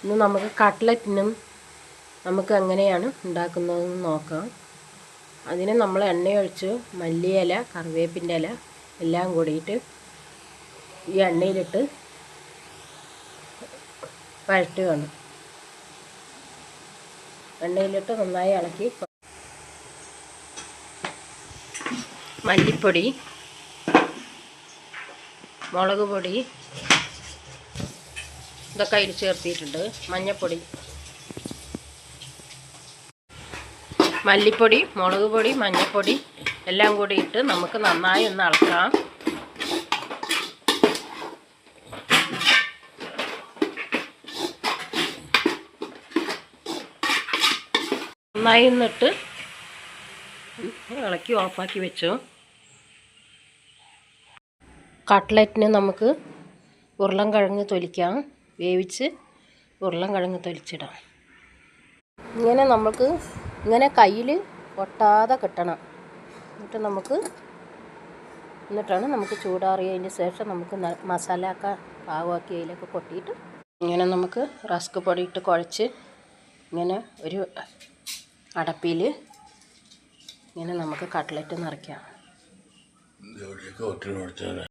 ഇന്ന് നമുക്ക് കട്ട്ലറ്റിനും നമുക്ക് എങ്ങനെയാണ് ഉണ്ടാക്കുന്നതെന്ന് നോക്കാം. അതിന് നമ്മൾ എണ്ണയൊഴിച്ച് മല്ലിയില, കറിവേപ്പിൻ്റെ ഇല എല്ലാം കൂടിയിട്ട് ഈ എണ്ണയിലിട്ട് വഴറ്റുകയാണ്. എണ്ണയിലിട്ട് നന്നായി ഇളക്കി മല്ലിപ്പൊടി, മുളക് പൊടി ഇതൊക്കെ അതിൽ ചേർത്തിട്ടുണ്ട്. മഞ്ഞൾപ്പൊടി, മല്ലിപ്പൊടി, മുളക് പൊടി, മഞ്ഞൾപ്പൊടി എല്ലാം കൂടി ഇട്ട് നമുക്ക് നന്നായി ഒന്ന് ഇളക്കാം. നന്നായി ഒന്നിട്ട് ഇളക്കി ഓഫാക്കി വെച്ചു. കട്ട്ലറ്റിന് നമുക്ക് ഉരുളൻകിഴങ്ങ് തൊലിക്കാം. വേവിച്ച് ഉരുളൻകിഴങ്ങ് തൊലിച്ചിടാം. ഇങ്ങനെ നമുക്ക് ഇങ്ങനെ കയ്യിൽ ഒട്ടാതെ കിട്ടണം. എന്നിട്ടാണ് നമുക്ക് ചൂടാറിയതിന് ശേഷം നമുക്ക് മസാലയൊക്കെ പാകമാക്കി അതിലൊക്കെ കൊട്ടിയിട്ട് ഇങ്ങനെ നമുക്ക് റസ്ക് പൊടി ഇട്ട് കുഴച്ച് ഇങ്ങനെ ഒരു അടപ്പിൽ ഇങ്ങനെ നമുക്ക് കട്ട്ലറ്റ് നിറയ്ക്കാം.